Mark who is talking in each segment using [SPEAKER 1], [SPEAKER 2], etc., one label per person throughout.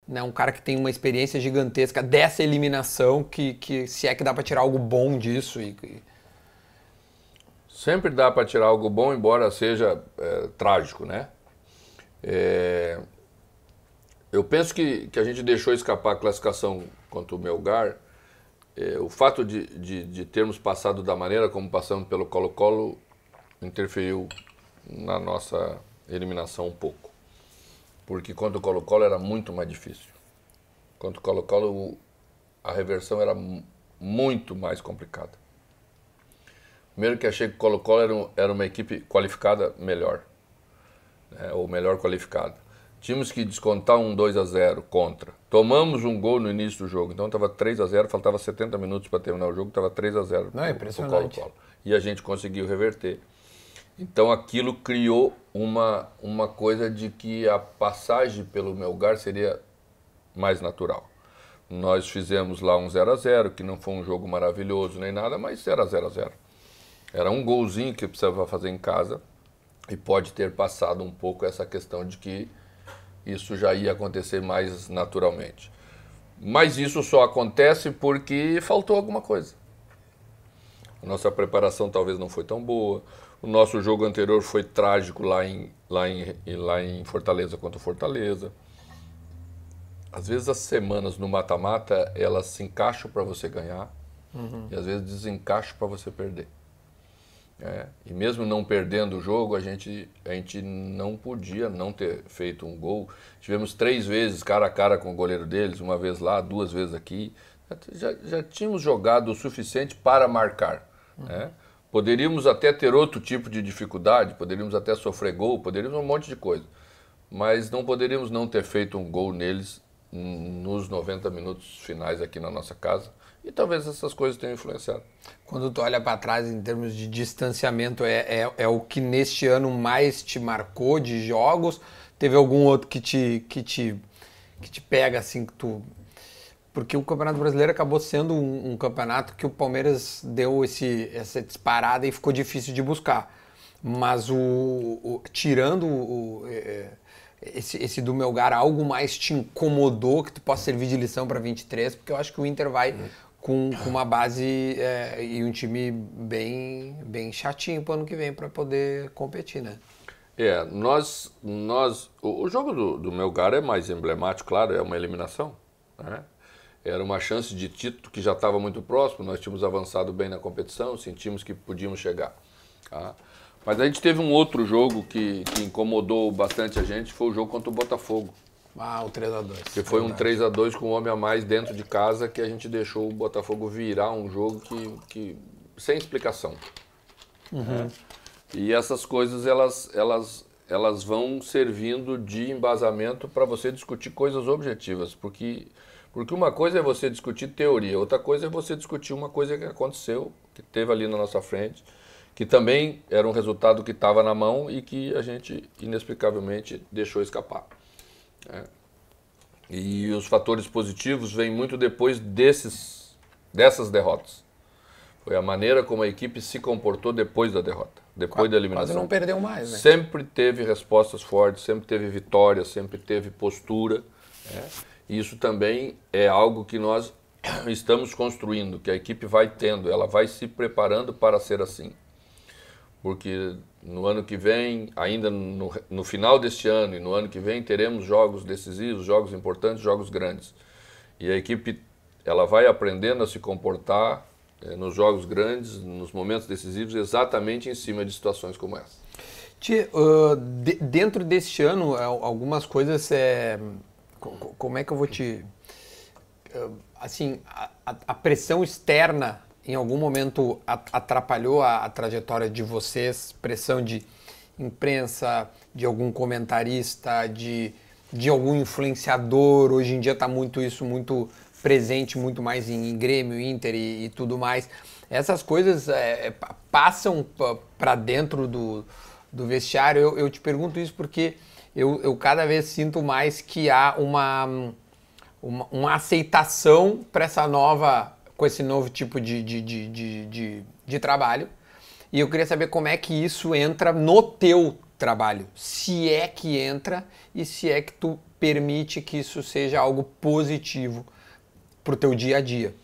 [SPEAKER 1] né, um cara que tem uma experiência gigantesca dessa eliminação, que se é que dá para tirar algo bom disso.
[SPEAKER 2] Sempre dá para tirar algo bom, embora seja trágico, né? Eu penso que a gente deixou escapar a classificação contra o Melgar. O fato de termos passado da maneira como passamos pelo Colo-Colo interferiu na nossa eliminação um pouco. Porque contra o Colo-Colo era muito mais difícil. Contra o Colo-Colo a reversão era muito mais complicada. Primeiro que achei que o Colo-Colo era uma equipe qualificada melhor, né, ou melhor qualificada. Tínhamos que descontar um 2-0 contra. Tomamos um gol no início do jogo, então estava 3-0, faltava 70 minutos para terminar o jogo, estava 3-0
[SPEAKER 1] Não, é impressionante.
[SPEAKER 2] Colo-Colo. E a gente conseguiu reverter. Então aquilo criou uma coisa de que a passagem pelo Melgar seria mais natural. Nós fizemos lá um 0-0, que não foi um jogo maravilhoso nem nada, mas era 0-0. Era um golzinho que precisava fazer em casa e pode ter passado um pouco essa questão de que isso já ia acontecer mais naturalmente. Mas isso só acontece porque faltou alguma coisa. A nossa preparação talvez não foi tão boa. O nosso jogo anterior foi trágico lá em Fortaleza contra o Fortaleza. Às vezes as semanas no mata-mata, elas se encaixam para você ganhar e às vezes desencaixam para você perder. E mesmo não perdendo o jogo, a gente não podia não ter feito um gol. Tivemos 3 vezes cara a cara com o goleiro deles, uma vez lá, 2 vezes aqui. Já tínhamos jogado o suficiente para marcar. Poderíamos até ter outro tipo de dificuldade, poderíamos até sofrer gol, poderíamos um monte de coisa. Mas não poderíamos não ter feito um gol neles nos 90 minutos finais aqui na nossa casa. E talvez essas coisas tenham influenciado.
[SPEAKER 1] Quando tu olha para trás em termos de distanciamento, é o que neste ano mais te marcou de jogos? Teve algum outro que te pega assim, que tu... Porque o Campeonato Brasileiro acabou sendo um campeonato que o Palmeiras deu essa disparada e ficou difícil de buscar. Mas tirando esse do Melgar, algo mais te incomodou que tu possa servir de lição para 23? Porque eu acho que o Inter vai com uma base e um time bem chatinho para o ano que vem para poder competir, né?
[SPEAKER 2] O jogo do Melgar é mais emblemático, claro, é uma eliminação, né? Era uma chance de título que já estava muito próximo, nós tínhamos avançado bem na competição, sentimos que podíamos chegar. Tá? Mas a gente teve um outro jogo que incomodou bastante a gente, foi o jogo contra o Botafogo.
[SPEAKER 1] O 3-2.
[SPEAKER 2] Que foi um 3-2 com um homem a mais dentro de casa, que a gente deixou o Botafogo virar um jogo que sem explicação. E essas coisas, elas vão servindo de embasamento para você discutir coisas objetivas, porque uma coisa é você discutir teoria, outra coisa é você discutir uma coisa que aconteceu, que teve ali na nossa frente, que também era um resultado que estava na mão e que a gente inexplicavelmente deixou escapar. E os fatores positivos vêm muito depois dessas derrotas. Foi a maneira como a equipe se comportou depois da derrota, depois da eliminação.
[SPEAKER 1] Quase não perdeu mais, né?
[SPEAKER 2] Sempre teve respostas fortes, sempre teve vitória, sempre teve postura. E isso também é algo que nós estamos construindo, que a equipe vai tendo, ela vai se preparando para ser assim. Porque no ano que vem, ainda no final deste ano e no ano que vem, teremos jogos decisivos, jogos importantes, jogos grandes. E a equipe ela vai aprendendo a se comportar nos jogos grandes, nos momentos decisivos, exatamente em cima de situações como essa.
[SPEAKER 1] Dentro deste ano, algumas coisas... Como é que eu vou te... Assim, a pressão externa em algum momento atrapalhou a trajetória de vocês? Pressão de imprensa, de algum comentarista, de algum influenciador? Hoje em dia está muito presente, muito mais em Grêmio, Inter e tudo mais. Essas coisas passam para dentro do vestiário. Eu te pergunto isso porque eu cada vez sinto mais que há uma aceitação para com esse novo tipo de trabalho. E eu queria saber como é que isso entra no teu trabalho, se é que entra e se é que tu permite que isso seja algo positivo para o teu dia a dia.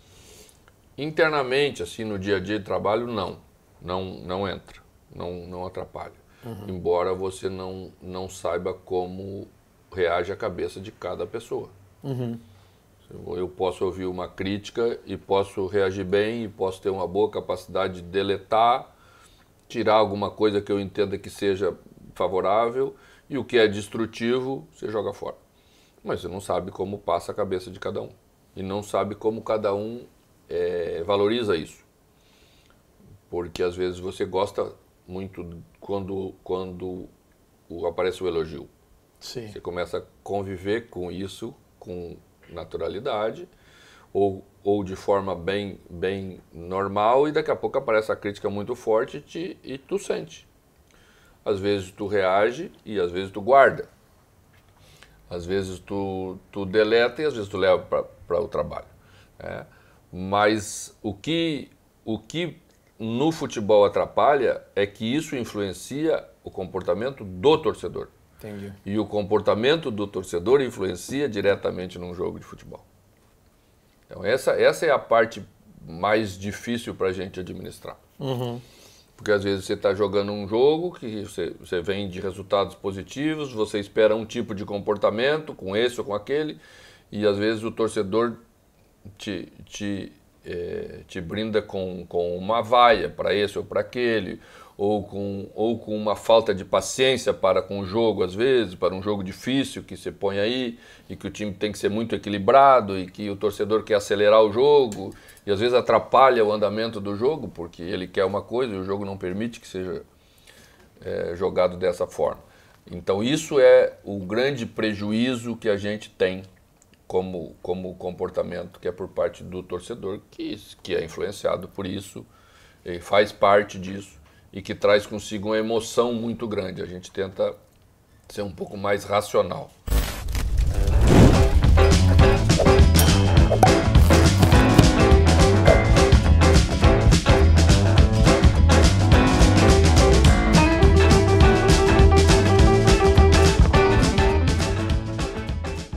[SPEAKER 2] Internamente, assim, no dia a dia de trabalho, não entra, não atrapalha. Embora você não saiba como reage a cabeça de cada pessoa. Eu posso ouvir uma crítica e posso reagir bem e posso ter uma boa capacidade de deletar, tirar alguma coisa que eu entenda que seja favorável e o que é destrutivo, você joga fora. Mas você não sabe como passa a cabeça de cada um. E não sabe como cada um valoriza isso. Porque às vezes você gosta muito quando aparece o elogio.
[SPEAKER 1] Sim.
[SPEAKER 2] Você começa a conviver com isso com naturalidade ou de forma bem normal e daqui a pouco aparece a crítica muito forte e tu sente. Às vezes tu reage e às vezes tu guarda. Às vezes tu deleta e às vezes tu leva para o trabalho. Mas o que no futebol atrapalha é que isso influencia o comportamento do torcedor.
[SPEAKER 1] Entendi.
[SPEAKER 2] E o comportamento do torcedor influencia diretamente num jogo de futebol. Então essa é a parte mais difícil para a gente administrar. Porque às vezes você está jogando um jogo que você vem de resultados positivos, você espera um tipo de comportamento com esse ou com aquele, e às vezes o torcedor te brinda com uma vaia para esse ou para aquele, ou com uma falta de paciência para com o jogo, às vezes, para um jogo difícil que você põe aí, e que o time tem que ser muito equilibrado, e que o torcedor quer acelerar o jogo, e às vezes atrapalha o andamento do jogo, porque ele quer uma coisa e o jogo não permite que seja jogado dessa forma. Então isso é o grande prejuízo que a gente tem como comportamento, que é por parte do torcedor, que é influenciado por isso, faz parte disso, e que traz consigo uma emoção muito grande. A gente tenta ser um pouco mais racional.